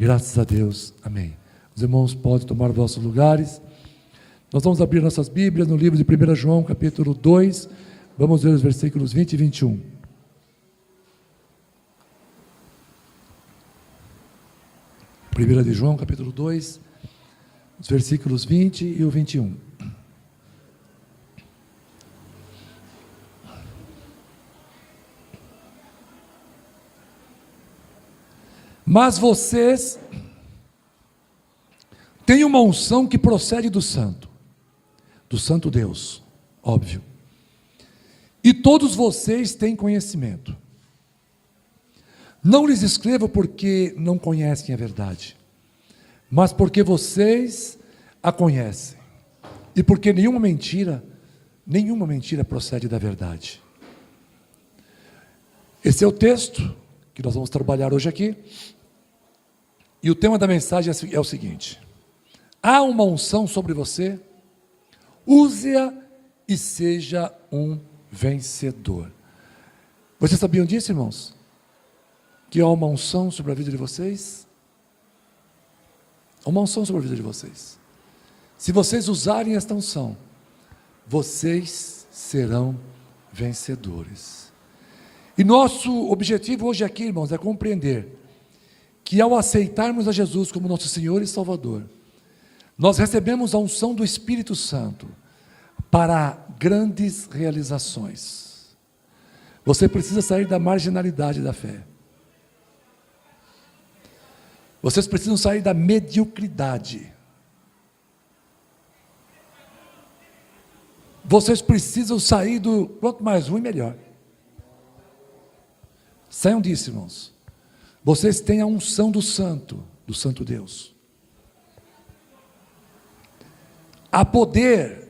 Graças a Deus, amém. Os irmãos podem tomar vossos lugares. Nós vamos abrir nossas Bíblias no livro de 1 João, capítulo 2. Vamos ver os versículos 20 e 21. Primeira de João, capítulo 2, os versículos 20 e o 21. Mas vocês têm uma unção que procede do Santo Deus, óbvio. E todos vocês têm conhecimento. Não lhes escrevo porque não conhecem a verdade, mas porque vocês a conhecem, e porque nenhuma mentira procede da verdade. Esse é o texto que nós vamos trabalhar hoje aqui. E o tema da mensagem é o seguinte: há uma unção sobre você, use-a e seja um vencedor. Vocês sabiam disso, irmãos? Que há uma unção sobre a vida de vocês? Há uma unção sobre a vida de vocês. Se vocês usarem esta unção, vocês serão vencedores. E nosso objetivo hoje aqui, irmãos, é compreender que ao aceitarmos a Jesus como nosso Senhor e Salvador, nós recebemos a unção do Espírito Santo para grandes realizações. Você precisa sair da marginalidade da fé. Vocês precisam sair da mediocridade. Vocês precisam sair do quanto mais ruim, melhor. Saiam disso, irmãos. Vocês têm a unção do Santo Deus. Há poder,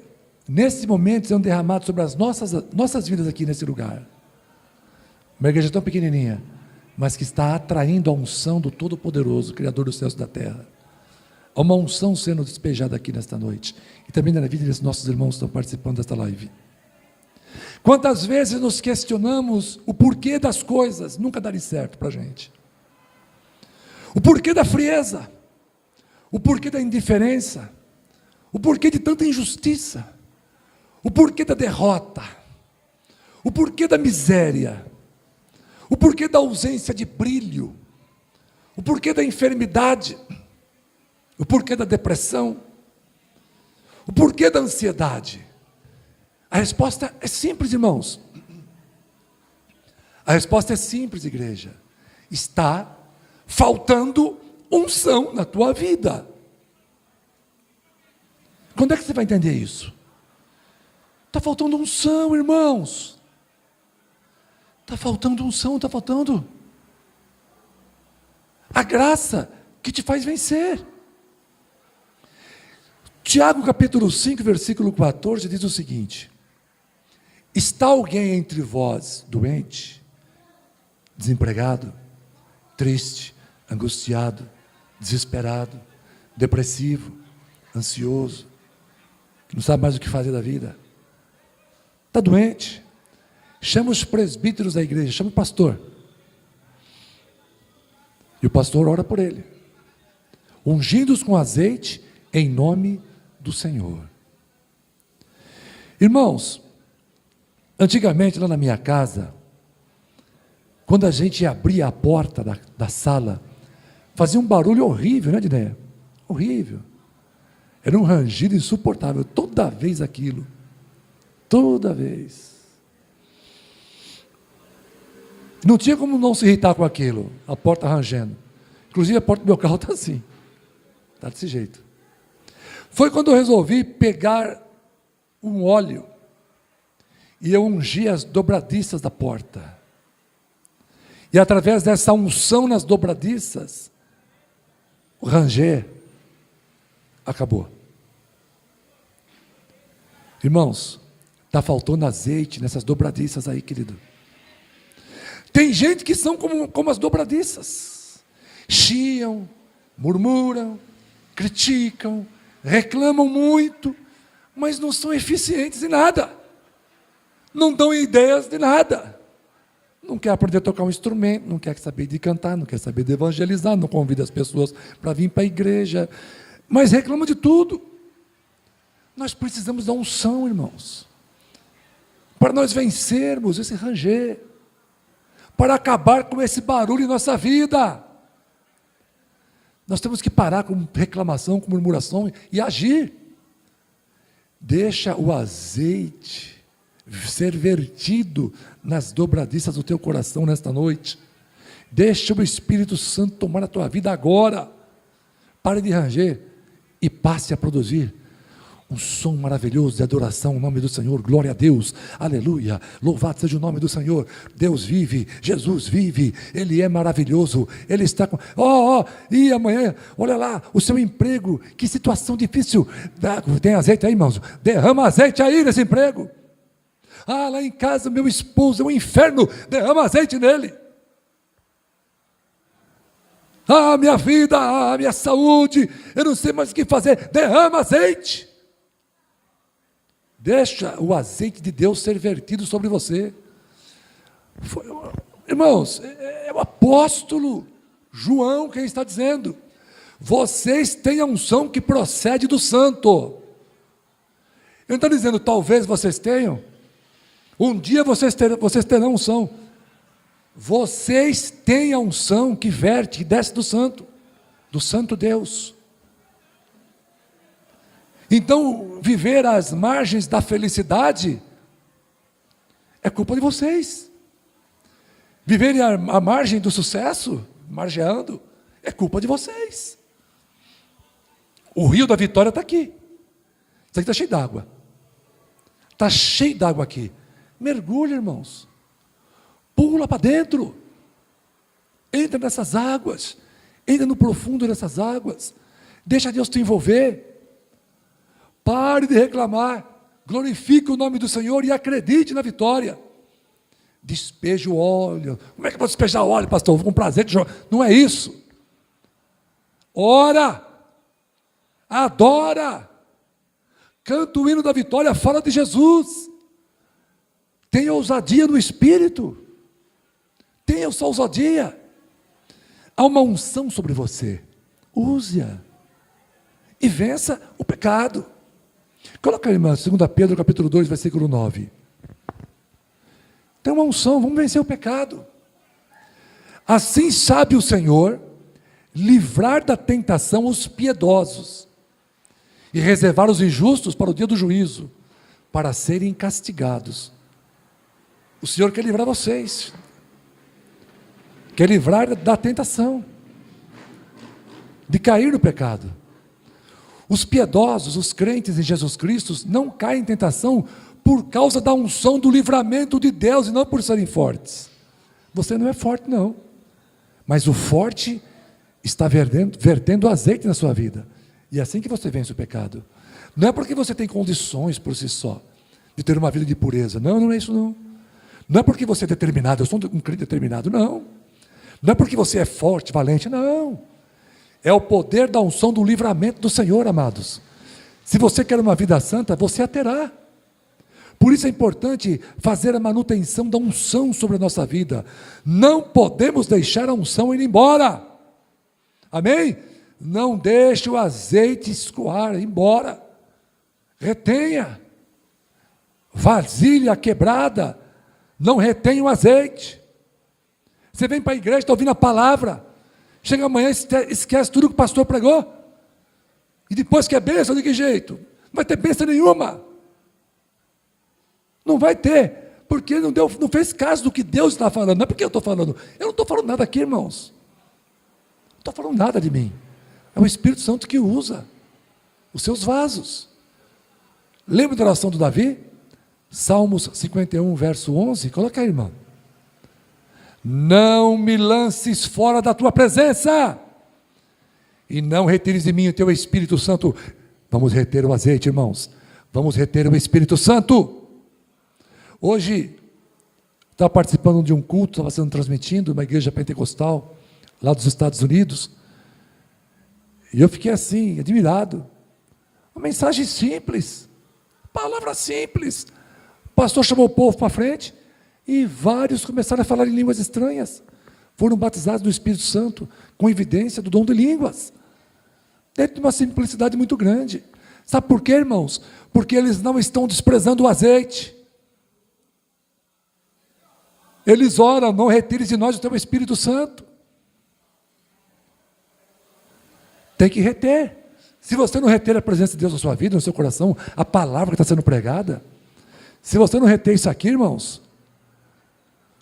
nesse momento, sendo derramado sobre as nossas vidas aqui nesse lugar. Uma igreja tão pequenininha, mas que está atraindo a unção do Todo-Poderoso, Criador dos céus e da terra. Há uma unção sendo despejada aqui nesta noite, e também na vida desses nossos irmãos que estão participando desta live. Quantas vezes nos questionamos o porquê das coisas nunca darem certo para a gente? O porquê da frieza, o porquê da indiferença, o porquê de tanta injustiça, o porquê da derrota, o porquê da miséria, o porquê da ausência de brilho, o porquê da enfermidade, o porquê da depressão, o porquê da ansiedade. A resposta é simples, irmãos. A resposta é simples, igreja. Está faltando unção na tua vida. Quando é que você vai entender isso? Está faltando unção, irmãos. Está faltando unção, está faltando a graça que te faz vencer. Tiago capítulo 5, versículo 14 diz o seguinte: está alguém entre vós doente, desempregado, triste, angustiado, desesperado, depressivo, ansioso, que não sabe mais o que fazer da vida? Está doente? Chama os presbíteros da igreja, chama o pastor. E o pastor ora por ele, ungindo-os com azeite em nome do Senhor. Irmãos, antigamente lá na minha casa, quando a gente abria a porta da sala, fazia um barulho horrível, né, Diné? Horrível. Era um rangido insuportável, toda vez aquilo. Toda vez. Não tinha como não se irritar com aquilo, a porta rangendo. Inclusive a porta do meu carro está assim. Está desse jeito. Foi quando eu resolvi pegar um óleo e eu ungi as dobradiças da porta. E através dessa unção nas dobradiças, o ranger acabou. Irmãos, está faltando azeite nessas dobradiças aí, querido. Tem gente que são como as dobradiças. Chiam, murmuram, criticam, reclamam muito, mas não são eficientes em nada. Não dão ideias de nada. Não quer aprender a tocar um instrumento, não quer saber de cantar, não quer saber de evangelizar, não convida as pessoas para vir para a igreja, mas reclama de tudo. Nós precisamos da unção, irmãos, para nós vencermos esse ranger, para acabar com esse barulho em nossa vida. Nós temos que parar com reclamação, com murmuração e agir. Deixa o azeite ser vertido nas dobradiças do teu coração nesta noite. Deixa o Espírito Santo tomar a tua vida agora. Pare de ranger e passe a produzir um som maravilhoso de adoração ao nome do Senhor. Glória a Deus, aleluia, louvado seja o nome do Senhor. Deus vive, Jesus vive, Ele é maravilhoso, Ele está com... E amanhã, olha lá, o seu emprego, que situação difícil. Tem azeite aí, irmãos? Derrama azeite aí nesse emprego. Lá em casa, meu esposo é um inferno, derrama azeite nele. Minha vida, minha saúde, eu não sei mais o que fazer, derrama azeite. Deixa o azeite de Deus ser vertido sobre você. Irmãos, é o apóstolo João quem está dizendo. Vocês têm a unção que procede do santo. Ele não está dizendo, talvez vocês tenham. Um dia vocês terão unção. Vocês têm a unção que verte, que desce do Santo Deus. Então, viver às margens da felicidade é culpa de vocês. Viverem à margem do sucesso, margeando, é culpa de vocês. O rio da vitória está aqui. Isso aqui está cheio d'água. Está cheio d'água aqui. Mergulha, irmãos. Pula para dentro. Entra nessas águas. Entra no profundo dessas águas. Deixa Deus te envolver. Pare de reclamar, glorifique o nome do Senhor e acredite na vitória. Despeje o óleo. Como é que eu vou despejar o óleo, pastor? Com prazer de jogar. Não é isso. Ora, adora, canta o hino da vitória, fala de Jesus. Tenha ousadia no Espírito. Tenha essa ousadia. Há uma unção sobre você. Use-a. E vença o pecado. Coloca aí, irmã, 2 Pedro, capítulo 2, versículo 9. Tem uma unção, vamos vencer o pecado. Assim sabe o Senhor livrar da tentação os piedosos e reservar os injustos para o dia do juízo, para serem castigados. O Senhor quer livrar vocês. Quer livrar da tentação, de cair no pecado. Os piedosos, os crentes em Jesus Cristo, não caem em tentação por causa da unção do livramento de Deus e não por serem fortes. Você não é forte, não. Mas o forte está vertendo azeite na sua vida. E é assim que você vence o pecado. Não é porque você tem condições por si só de ter uma vida de pureza. Não, não é isso não. Não é porque você é determinado, eu sou um crente determinado, não. Não é porque você é forte, valente, não. É o poder da unção do livramento do Senhor, amados. Se você quer uma vida santa, você a terá. Por isso é importante fazer a manutenção da unção sobre a nossa vida. Não podemos deixar a unção ir embora. Amém? Não deixe o azeite escoar, ir embora. Retenha. Vasilha quebrada, não retém o azeite. Você vem para a igreja, está ouvindo a palavra. Chega amanhã e esquece tudo que o pastor pregou. E depois que é bênção, de que jeito? Não vai ter bênção nenhuma. Não vai ter. Porque não fez caso do que Deus está falando. Não é porque eu estou falando. Eu não estou falando nada aqui, irmãos. Não estou falando nada de mim. É o Espírito Santo que usa os seus vasos. Lembra da oração do Davi? Salmos 51, verso 11. Coloca aí, irmão. Não me lances fora da tua presença, e não retires de mim o teu Espírito Santo. Vamos reter o azeite, irmãos. Vamos reter o Espírito Santo. Hoje, estava participando de um culto, estava sendo transmitido, uma igreja pentecostal, lá dos Estados Unidos, e eu fiquei assim, admirado. Uma mensagem simples, palavra simples. O pastor chamou o povo para frente, E vários começaram a falar em línguas estranhas. Foram batizados do Espírito Santo, com evidência do dom de línguas. Dentro de uma simplicidade muito grande. Sabe por quê, irmãos? Porque eles não estão desprezando o azeite. Eles oram, não retires de nós o teu Espírito Santo. Tem que reter. Se você não reter a presença de Deus na sua vida, no seu coração, a palavra que está sendo pregada, se você não reter isso aqui, irmãos,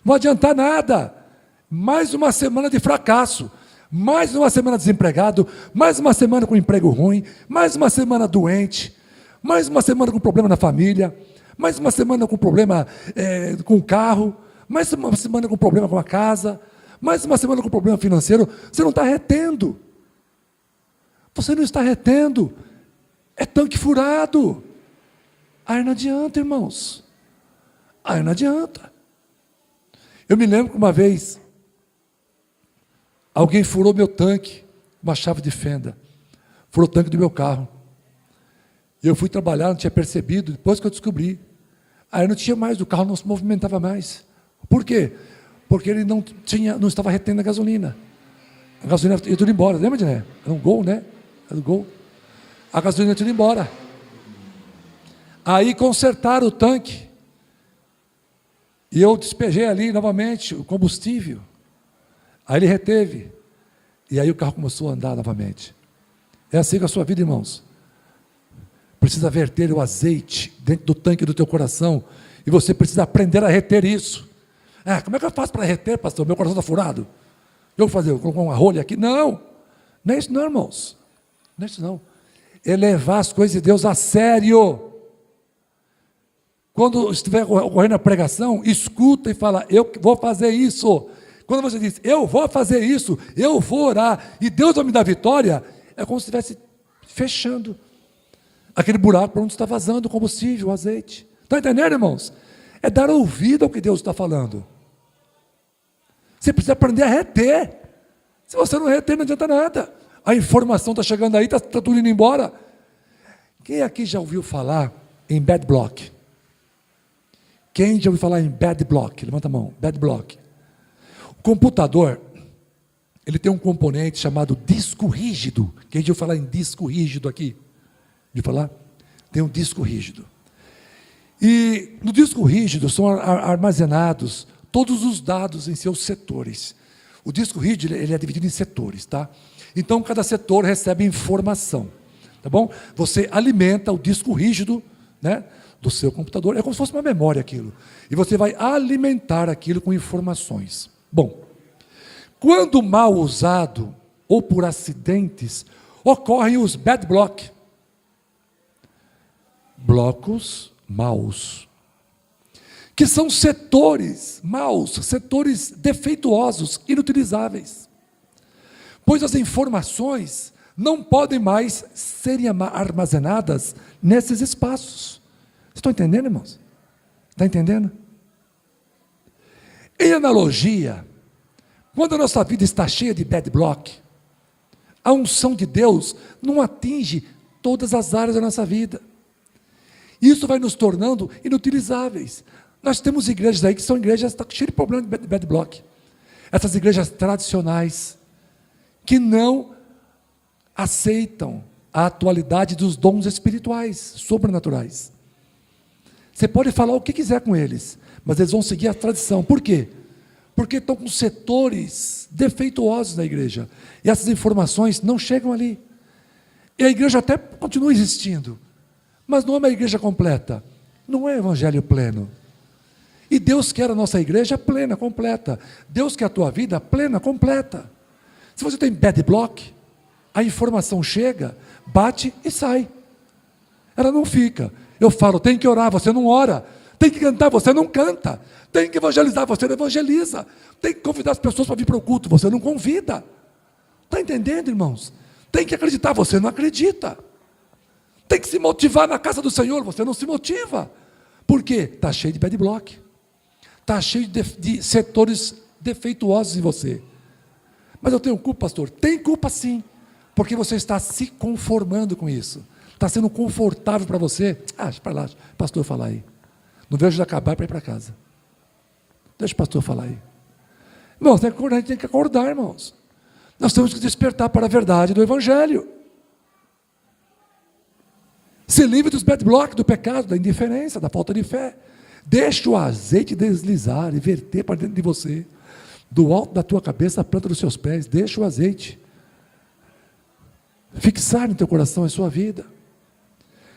não adianta nada. Mais uma semana de fracasso, mais uma semana desempregado, mais uma semana com emprego ruim, mais uma semana doente, mais uma semana com problema na família, mais uma semana com problema com o carro, mais uma semana com problema com a casa, mais uma semana com problema financeiro. Você não está retendo. Você não está retendo. É tanque furado. Aí não adianta, irmãos. Aí não adianta. Eu me lembro que uma vez alguém furou meu tanque, uma chave de fenda. Furou o tanque do meu carro. E eu fui trabalhar, não tinha percebido, depois que eu descobri. Aí não tinha mais, o carro não se movimentava mais. Por quê? Porque ele não estava retendo a gasolina. A gasolina ia tudo embora, lembra, Diné? Era um Gol, né? Era um Gol. A gasolina ia tudo embora. Aí consertaram o tanque. E eu despejei ali novamente o combustível. Aí ele reteve. E aí o carro começou a andar novamente. É assim com a sua vida, irmãos. Precisa verter o azeite dentro do tanque do teu coração. E você precisa aprender a reter isso. Como é que eu faço para reter, pastor? Meu coração está furado. Eu vou fazer, eu vou colocar uma rolha aqui. Não. Não é isso não, irmãos. Não é isso não. É levar as coisas de Deus a sério. Quando estiver ocorrendo a pregação, escuta e fala, eu vou fazer isso. Quando você diz, eu vou fazer isso, eu vou orar, e Deus vai me dar vitória, é como se estivesse fechando aquele buraco para onde está vazando o combustível, o azeite. Está entendendo, irmãos? É dar ouvido ao que Deus está falando. Você precisa aprender a reter. Se você não reter, não adianta nada. A informação está chegando aí, está tudo indo embora. Quem aqui já ouviu falar em bad block? Quem já ouviu falar em bad block? Levanta a mão, bad block. O computador, ele tem um componente chamado disco rígido. Quem já ouviu falar em disco rígido aqui? De falar? Tem um disco rígido. E no disco rígido são armazenados todos os dados em seus setores. O disco rígido ele é dividido em setores, tá? Então cada setor recebe informação, tá bom? Você alimenta o disco rígido, né, do seu computador, é como se fosse uma memória aquilo. E você vai alimentar aquilo com informações. Bom, quando mal usado ou por acidentes, ocorrem os bad block. Blocos maus, que são setores maus, setores defeituosos, inutilizáveis, pois as informações não podem mais serem armazenadas nesses espaços. Estão entendendo, irmãos? Está entendendo? Em analogia, quando a nossa vida está cheia de bad block, a unção de Deus não atinge todas as áreas da nossa vida. Isso vai nos tornando inutilizáveis. Nós temos igrejas aí que são igrejas que estão cheias de problema de bad block. Essas igrejas tradicionais, que não aceitam a atualidade dos dons espirituais, sobrenaturais. Você pode falar o que quiser com eles, mas eles vão seguir a tradição. Por quê? Porque estão com setores defeituosos na igreja. E essas informações não chegam ali. E a igreja até continua existindo, mas não é uma igreja completa, não é evangelho pleno. E Deus quer a nossa igreja plena, completa. Deus quer a tua vida plena, completa. Se você tem bad block, a informação chega, bate e sai. Ela não fica. Eu falo, tem que orar, você não ora. Tem que cantar, você não canta. Tem que evangelizar, você não evangeliza. Tem que convidar as pessoas para vir para o culto, você não convida. Está entendendo, irmãos? Tem que acreditar, você não acredita. Tem que se motivar na casa do Senhor, você não se motiva. Por quê? Está cheio de bad block. Está cheio de setores defeituosos em você. Mas eu tenho culpa, pastor? Tem culpa sim, porque você está se conformando com isso. Está sendo confortável para você. Deixa para lá, pastor falar aí. Não vejo de acabar para ir para casa. Deixa o pastor falar aí. Irmãos, a gente tem que acordar, irmãos. Nós temos que despertar para a verdade do Evangelho. Se livre dos bad blocks, do pecado, da indiferença, da falta de fé. Deixe o azeite deslizar e verter para dentro de você. Do alto da tua cabeça, a planta dos seus pés. Deixa o azeite fixar no teu coração a sua vida.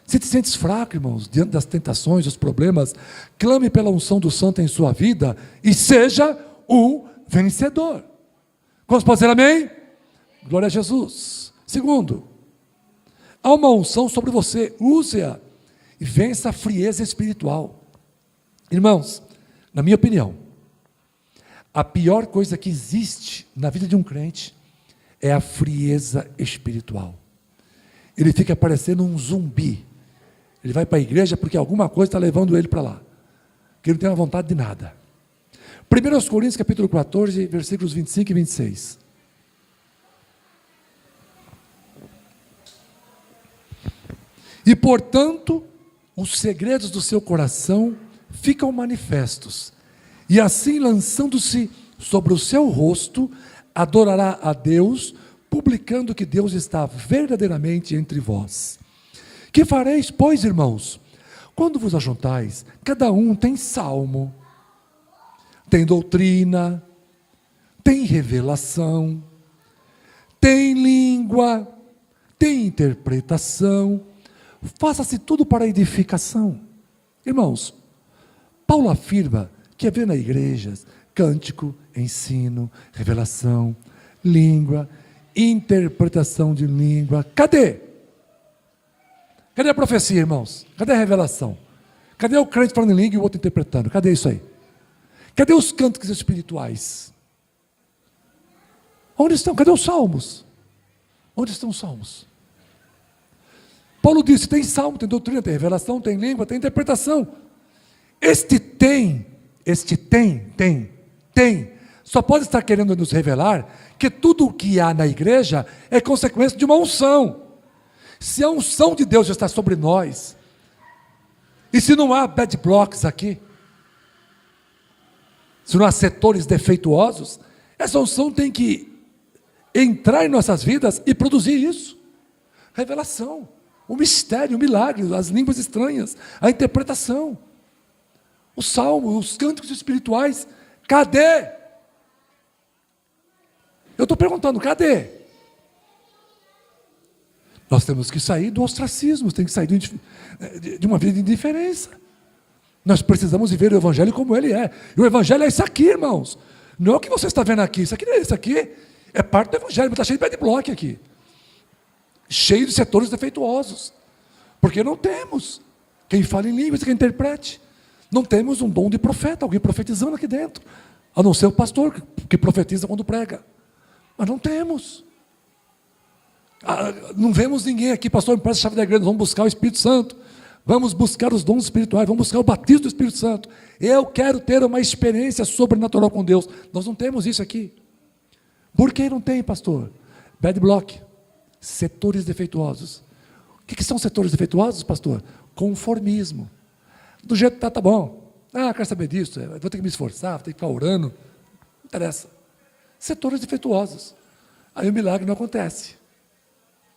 Se te sentes fraco, irmãos, diante das tentações, dos problemas, clame pela unção do Santo em sua vida e seja um vencedor. Quantos podem dizer amém? Glória a Jesus. Segundo, há uma unção sobre você, use-a e vença a frieza espiritual. Irmãos, na minha opinião, a pior coisa que existe na vida de um crente é a frieza espiritual. Ele fica parecendo um zumbi. Ele vai para a igreja porque alguma coisa está levando ele para lá, que ele não tem uma vontade de nada. 1 Coríntios capítulo 14, versículos 25 e 26. E portanto, os segredos do seu coração ficam manifestos, e assim lançando-se sobre o seu rosto, adorará a Deus, publicando que Deus está verdadeiramente entre vós. Que fareis, pois, irmãos? Quando vos ajuntais, cada um tem salmo, tem doutrina, tem revelação, tem língua, tem interpretação, faça-se tudo para edificação. Irmãos, Paulo afirma que haver na igreja cântico, ensino, revelação, língua, interpretação de língua. Cadê? Cadê a profecia, irmãos? Cadê a revelação? Cadê o crente falando em língua e o outro interpretando? Cadê isso aí? Cadê os cânticos espirituais? Onde estão? Cadê os salmos? Onde estão os salmos? Paulo disse, tem salmo, tem doutrina, tem revelação, tem língua, tem interpretação. Este tem, só pode estar querendo nos revelar que tudo o que há na igreja é consequência de uma unção. Se a unção de Deus já está sobre nós, e se não há bad blocks aqui, se não há setores defeituosos, essa unção tem que entrar em nossas vidas e produzir isso. Revelação, o mistério, o milagre, as línguas estranhas, a interpretação, os salmos, os cânticos espirituais. Cadê? Eu estou perguntando, cadê? Nós temos que sair do ostracismo, temos que sair de uma vida de indiferença. Nós precisamos viver o Evangelho como ele é. E o Evangelho é isso aqui, irmãos. Não é o que você está vendo aqui. Isso aqui é parte do Evangelho, mas está cheio de bad block aqui. Cheio de setores defeituosos. Porque não temos quem fale em línguas e quem interprete. Não temos um dom de profeta, alguém profetizando aqui dentro. A não ser o pastor, que profetiza quando prega. Mas não temos. Não vemos ninguém aqui, pastor, me presta a chave da igreja, vamos buscar o Espírito Santo. Vamos buscar os dons espirituais, vamos buscar o batismo do Espírito Santo. Eu quero ter uma experiência sobrenatural com Deus. Nós não temos isso aqui. Por que não tem, pastor? Bad block, setores defeituosos. O que são setores defeituosos, pastor? Conformismo. Do jeito que está, tá bom. Quero saber disso, vou ter que me esforçar, vou ter que ficar orando. Não interessa. Setores defeituosos. Aí o milagre não acontece.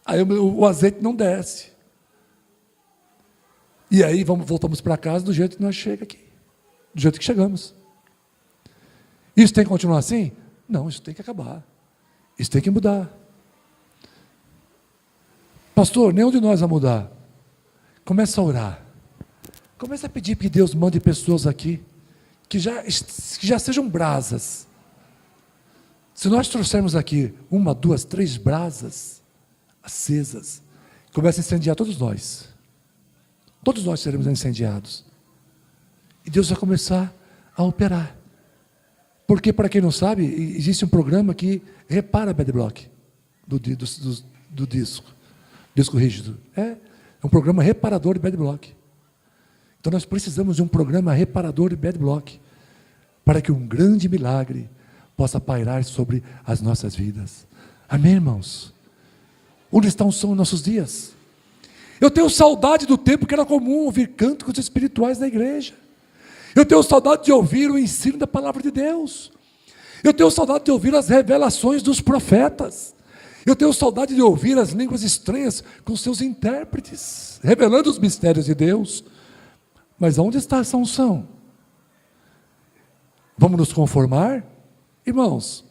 Aí o azeite não desce. E aí voltamos para casa do jeito que nós chegamos aqui. Do jeito que chegamos. Isso tem que continuar assim? Não, isso tem que acabar. Isso tem que mudar. Pastor, nenhum de nós vai mudar. Começa a orar. Começa a pedir que Deus mande pessoas aqui que já sejam brasas. Se nós trouxermos aqui 1, 2, 3 brasas acesas, começa a incendiar todos nós. Todos nós seremos incendiados. E Deus vai começar a operar. Porque, para quem não sabe, existe um programa que repara bad block do disco rígido. É um programa reparador de bad block. Então nós precisamos de um programa reparador de bad block, para que um grande milagre possa pairar sobre as nossas vidas. Amém, irmãos? Onde estão os nossos dias? Eu tenho saudade do tempo que era comum ouvir cânticos espirituais na igreja. Eu tenho saudade de ouvir o ensino da palavra de Deus. Eu tenho saudade de ouvir as revelações dos profetas. Eu tenho saudade de ouvir as línguas estranhas com seus intérpretes, revelando os mistérios de Deus. Mas onde está essa unção? Vamos nos conformar? Irmãos,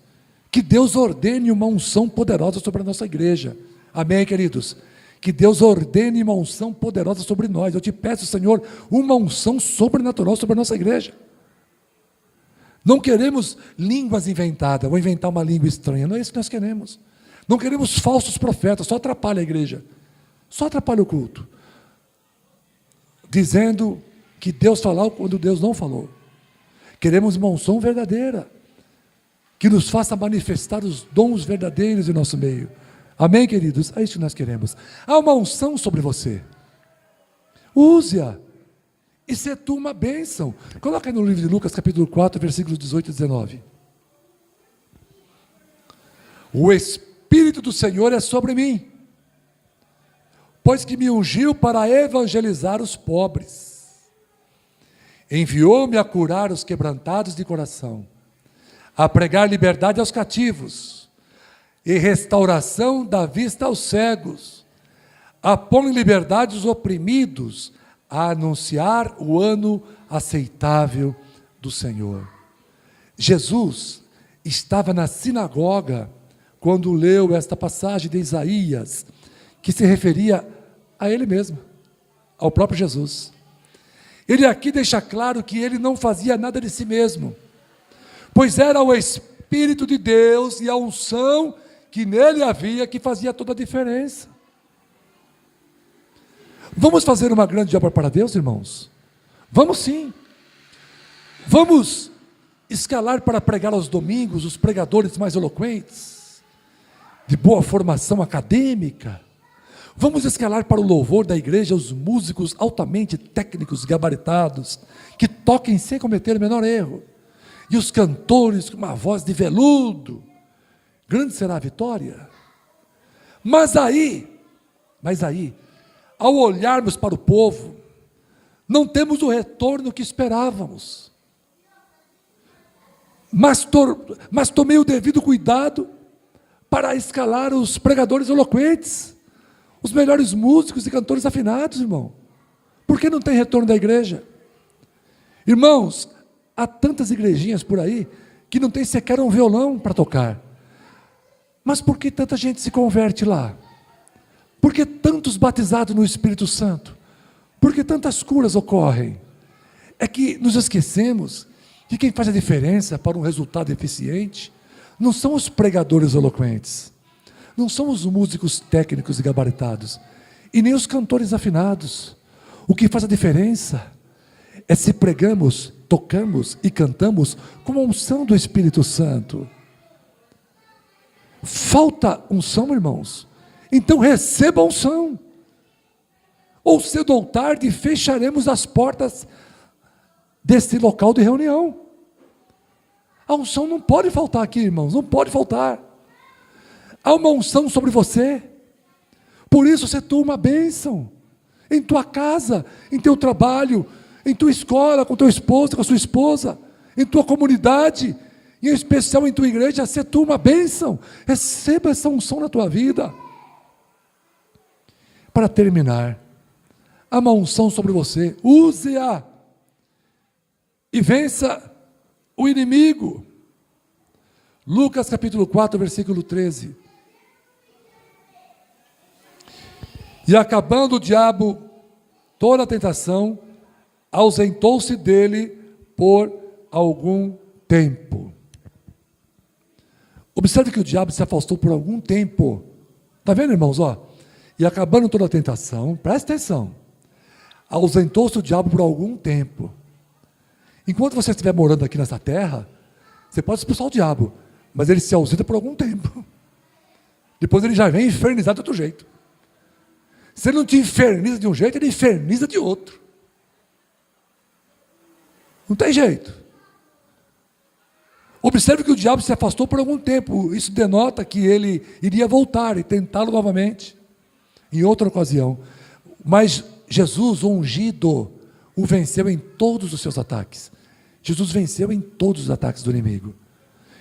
que Deus ordene uma unção poderosa sobre a nossa igreja. Amém, queridos? Que Deus ordene uma unção poderosa sobre nós. Eu te peço, Senhor, uma unção sobrenatural sobre a nossa igreja. Não queremos línguas inventadas, vou inventar uma língua estranha, não é isso que nós queremos. Não queremos falsos profetas, só atrapalha a igreja, só atrapalha o culto, dizendo que Deus falou quando Deus não falou. Queremos uma unção verdadeira, que nos faça manifestar os dons verdadeiros em nosso meio. Amém, queridos? É isso que nós queremos. Há uma unção sobre você, use-a, e se tu uma bênção. Coloca aí no livro de Lucas, capítulo 4, versículos 18 e 19. O Espírito do Senhor é sobre mim, pois que me ungiu para evangelizar os pobres, enviou-me a curar os quebrantados de coração, a pregar liberdade aos cativos, e restauração da vista aos cegos, a pôr em liberdade os oprimidos, a anunciar o ano aceitável do Senhor. Jesus estava na sinagoga quando leu esta passagem de Isaías, que se referia a ele mesmo, ao próprio Jesus. Ele aqui deixa claro que ele não fazia nada de si mesmo, pois era o Espírito de Deus e a unção que nele havia que fazia toda a diferença. Vamos fazer uma grande obra para Deus, irmãos? Vamos sim. Vamos escalar para pregar aos domingos os pregadores mais eloquentes, de boa formação acadêmica. Vamos escalar para o louvor da igreja os músicos altamente técnicos, gabaritados, que toquem sem cometer o menor erro. E os cantores com uma voz de veludo. Grande será a vitória. Mas aí, ao olharmos para o povo, não temos o retorno que esperávamos. Mas tomei o devido cuidado para escalar os pregadores eloquentes, os melhores músicos e cantores afinados, irmão. Por que não tem retorno da igreja? Irmãos, há tantas igrejinhas por aí que não tem sequer um violão para tocar. Mas por que tanta gente se converte lá? Por que tantos batizados no Espírito Santo? Por que tantas curas ocorrem? É que nos esquecemos que quem faz a diferença para um resultado eficiente não são os pregadores eloquentes, não são os músicos técnicos e gabaritados, e nem os cantores afinados. O que faz a diferença é se pregamos, tocamos e cantamos com a unção do Espírito Santo. Falta unção, irmãos? Então receba a unção. Ou cedo ou tarde fecharemos as portas desse local de reunião. A unção não pode faltar aqui, irmãos, não pode faltar. Há uma unção sobre você. Por isso você toma uma bênção em tua casa, em teu trabalho, em tua escola, com teu esposo, com a sua esposa, em tua comunidade, em especial em tua igreja. Você toma uma bênção. Receba essa unção na tua vida. Para terminar, há uma unção sobre você, use-a e vença o inimigo. Lucas capítulo 4, versículo 13. E acabando o diabo toda a tentação, ausentou-se dele por algum tempo. Observe que o diabo se afastou por algum tempo. Está vendo, irmãos? E acabando toda a tentação, presta atenção, ausentou-se o diabo por algum tempo. Enquanto você estiver morando aqui nessa terra, você pode expulsar o diabo, mas ele se ausenta por algum tempo. Depois ele já vem infernizar de outro jeito. Se ele não te inferniza de um jeito, ele inferniza de outro. Não tem jeito. Observe que o diabo se afastou por algum tempo. Isso denota que ele iria voltar e tentá-lo novamente, em outra ocasião. Mas Jesus, o ungido, o venceu em todos os seus ataques. Jesus venceu em todos os ataques do inimigo.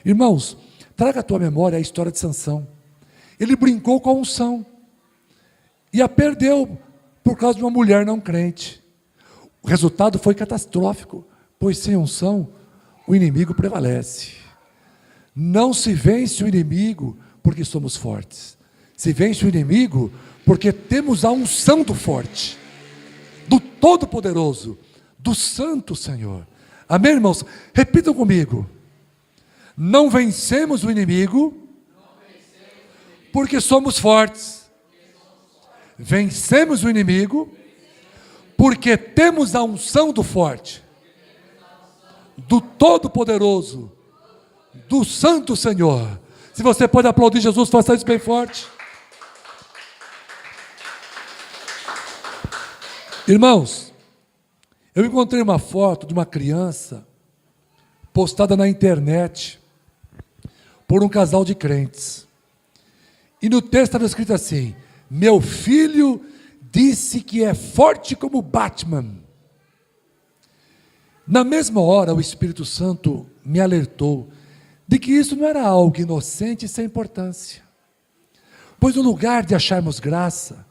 Irmãos, traga à tua memória a história de Sansão. Ele brincou com a unção e a perdeu por causa de uma mulher não crente. O resultado foi catastrófico, pois sem unção o inimigo prevalece. Não se vence o inimigo porque somos fortes. Se vence o inimigo porque temos a unção do forte, do Todo-Poderoso, do Santo Senhor. Amém, irmãos? Repitam comigo. Não vencemos o inimigo porque somos fortes. Vencemos o inimigo porque temos a unção do forte, do Todo-Poderoso, do Santo Senhor. Se você pode aplaudir Jesus, faça isso bem forte. Irmãos, eu encontrei uma foto de uma criança postada na internet por um casal de crentes. E no texto estava escrito assim: meu filho disse que é forte como Batman. Na mesma hora, o Espírito Santo me alertou de que isso não era algo inocente e sem importância. Pois no lugar de acharmos graça,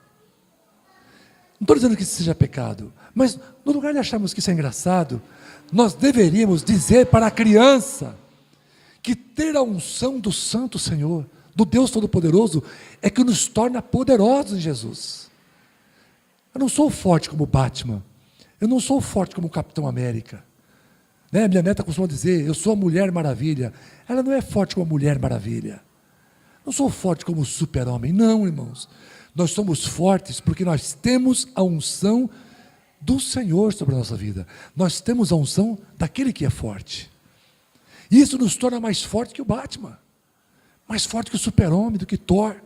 não estou dizendo que isso seja pecado, mas no lugar de acharmos que isso é engraçado, nós deveríamos dizer para a criança que ter a unção do Santo Senhor, do Deus Todo-Poderoso, é que nos torna poderosos em Jesus. Eu não sou forte como Batman, eu não sou forte como o Capitão América. Minha neta costuma dizer, eu sou a Mulher Maravilha. Ela não é forte como a Mulher Maravilha. Não sou forte como o Super-Homem, não, irmãos. Nós somos fortes porque nós temos a unção do Senhor sobre a nossa vida. Nós temos a unção daquele que é forte. E isso nos torna mais forte que o Batman, mais forte que o Super-Homem, do que Thor.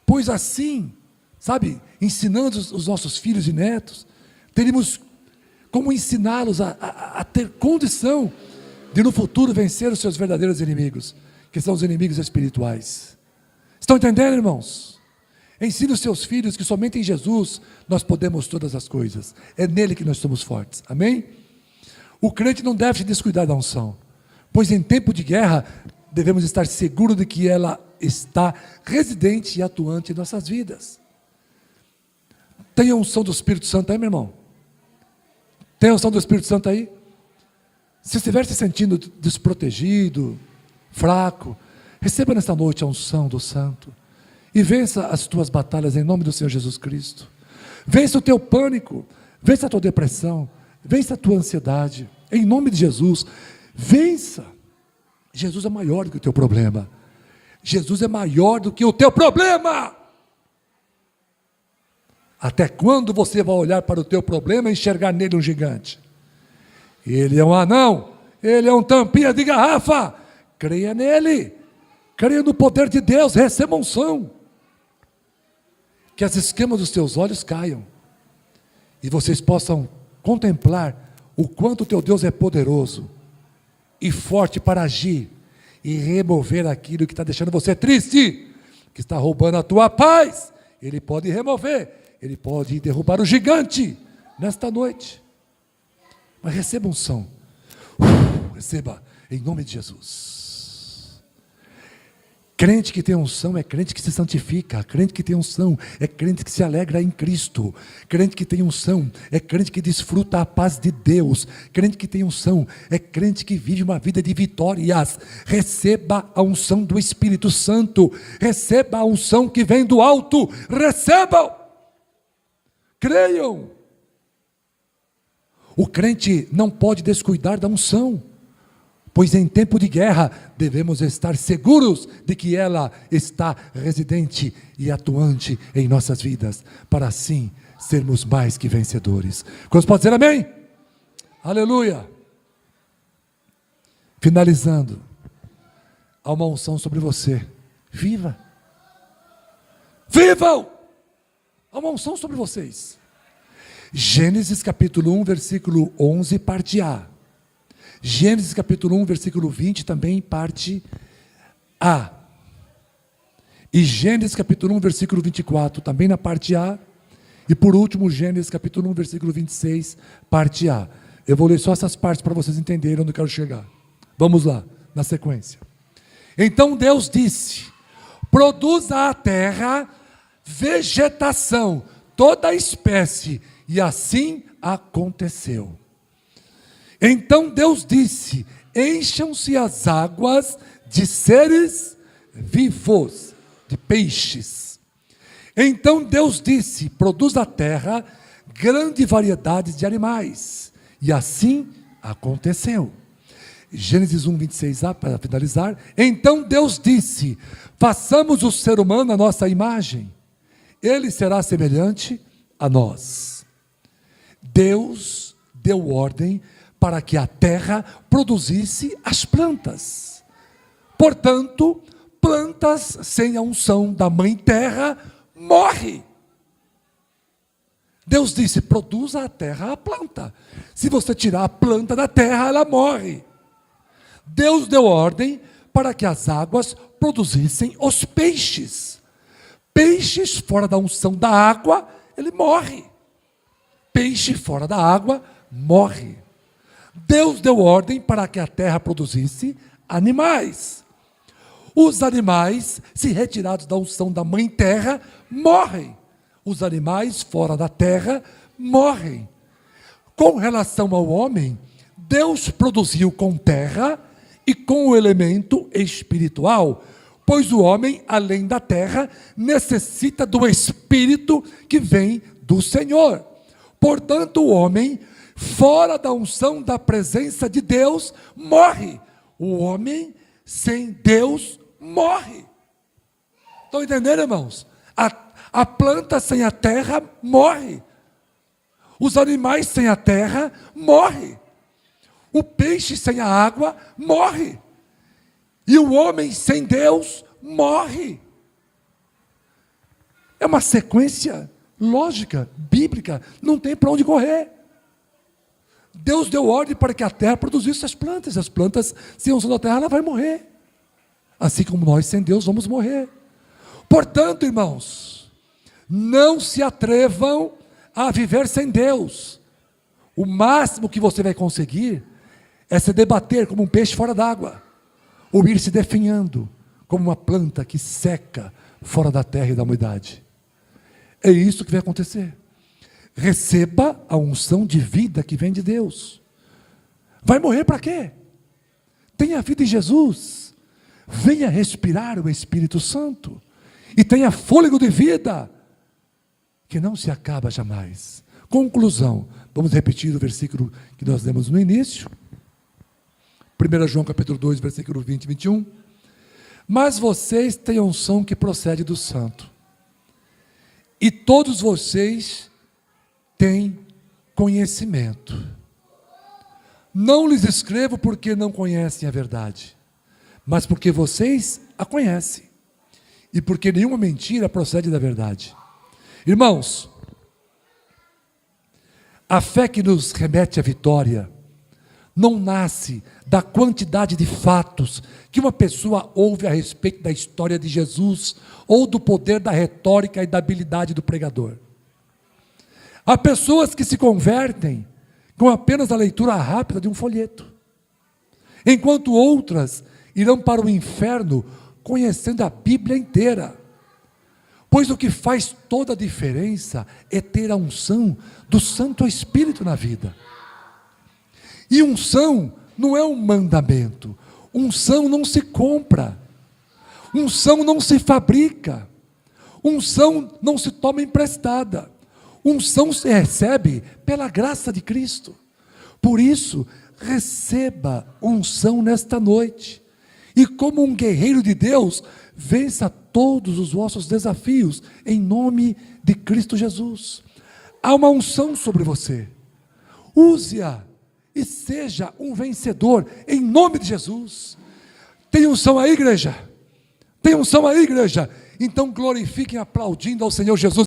Pois assim, sabe, ensinando os nossos filhos e netos, teríamos como ensiná-los a ter condição de no futuro vencer os seus verdadeiros inimigos, que são os inimigos espirituais. Estão entendendo, irmãos? Ensine os seus filhos que somente em Jesus nós podemos todas as coisas. É nele que nós somos fortes. Amém? O crente não deve se descuidar da unção, pois em tempo de guerra devemos estar seguros de que ela está residente e atuante em nossas vidas. Tem a unção do Espírito Santo aí, meu irmão? Tem a unção do Espírito Santo aí? Se estiver se sentindo desprotegido, fraco, receba nesta noite a unção do Santo e vença as tuas batalhas em nome do Senhor Jesus Cristo. Vença o teu pânico, vença a tua depressão, vença a tua ansiedade, em nome de Jesus. Vença. Jesus é maior do que o teu problema. Jesus é maior do que o teu problema. Até quando você vai olhar para o teu problema e enxergar nele um gigante? Ele é um anão, ele é um tampinha de garrafa. Creia nele, creia no poder de Deus, receba unção. Que as escamas dos teus olhos caiam e vocês possam contemplar o quanto o teu Deus é poderoso e forte para agir e remover aquilo que está deixando você triste, que está roubando a tua paz. Ele pode remover. Ele pode derrubar o gigante nesta noite. Mas receba unção. Receba em nome de Jesus. Crente que tem unção é crente que se santifica. Crente que tem unção é crente que se alegra em Cristo. Crente que tem unção é crente que desfruta a paz de Deus. Crente que tem unção é crente que vive uma vida de vitórias. Receba a unção do Espírito Santo. Receba a unção que vem do alto. Recebam. Creiam. O crente não pode descuidar da unção, pois em tempo de guerra devemos estar seguros de que ela está residente e atuante em nossas vidas, para assim sermos mais que vencedores. Quantos podem dizer amém? Aleluia. Finalizando, há uma unção sobre você. Viva! Vivam! Há uma unção sobre vocês. Gênesis capítulo 1, versículo 11, parte A. Gênesis capítulo 1, versículo 20, também parte A. E Gênesis capítulo 1, versículo 24, também na parte A. E por último, Gênesis capítulo 1, versículo 26, parte A. Eu vou ler só essas partes para vocês entenderem onde eu quero chegar. Vamos lá, na sequência. Então Deus disse: produza a terra vegetação, toda espécie, e assim aconteceu. Então Deus disse: encham-se as águas de seres vivos, de peixes. Então Deus disse: produz a terra grande variedade de animais. E assim aconteceu. Gênesis 1, 26a, para finalizar. Então Deus disse: façamos o ser humano à nossa imagem. Ele será semelhante a nós. Deus deu ordem para que a terra produzisse as plantas. Portanto, plantas sem a unção da mãe terra morrem. Deus disse: produza a terra a planta. Se você tirar a planta da terra, ela morre. Deus deu ordem para que as águas produzissem os peixes. Peixes fora da unção da água, ele morre. Peixe fora da água, morre. Deus deu ordem para que a terra produzisse animais. Os animais, se retirados da unção da mãe terra, morrem. Os animais fora da terra morrem. Com relação ao homem, Deus produziu com terra e com o elemento espiritual, pois o homem, além da terra, necessita do espírito que vem do Senhor. Portanto, o homem, fora da unção da presença de Deus, morre. O homem sem Deus morre. Estão entendendo, irmãos? A planta sem a terra morre. Os animais sem a terra morrem. O peixe sem a água morre. E o homem sem Deus morre. É uma sequência lógica, bíblica, não tem para onde correr. Deus deu ordem para que a terra produzisse as plantas. As plantas, sem a unção da terra, ela vai morrer. Assim como nós sem Deus vamos morrer. Portanto, irmãos, não se atrevam a viver sem Deus. O máximo que você vai conseguir é se debater como um peixe fora d'água, ou ir se definhando como uma planta que seca fora da terra e da umidade. É isso que vai acontecer. Receba a unção de vida que vem de Deus. Vai morrer para quê? Tenha vida em Jesus. Venha respirar o Espírito Santo. E tenha fôlego de vida, que não se acaba jamais. Conclusão. Vamos repetir o versículo que nós lemos no início. 1 João capítulo 2, versículo 20 e 21. Mas vocês têm a unção que procede do Santo. E todos vocês têm conhecimento. Não lhes escrevo porque não conhecem a verdade, mas porque vocês a conhecem. E porque nenhuma mentira procede da verdade. Irmãos, a fé que nos remete à vitória não nasce da quantidade de fatos que uma pessoa ouve a respeito da história de Jesus ou do poder da retórica e da habilidade do pregador. Há pessoas que se convertem com apenas a leitura rápida de um folheto, enquanto outras irão para o inferno conhecendo a Bíblia inteira. Pois o que faz toda a diferença é ter a unção do Santo Espírito na vida. E unção não é um mandamento. Unção não se compra. Unção não se fabrica. Unção não se toma emprestada. Unção se recebe pela graça de Cristo. Por isso, receba unção nesta noite. E como um guerreiro de Deus, vença todos os vossos desafios, em nome de Cristo Jesus. Há uma unção sobre você. Use-a e seja um vencedor, em nome de Jesus. Tem unção aí, igreja? Tem unção aí, igreja? Então glorifiquem aplaudindo ao Senhor Jesus.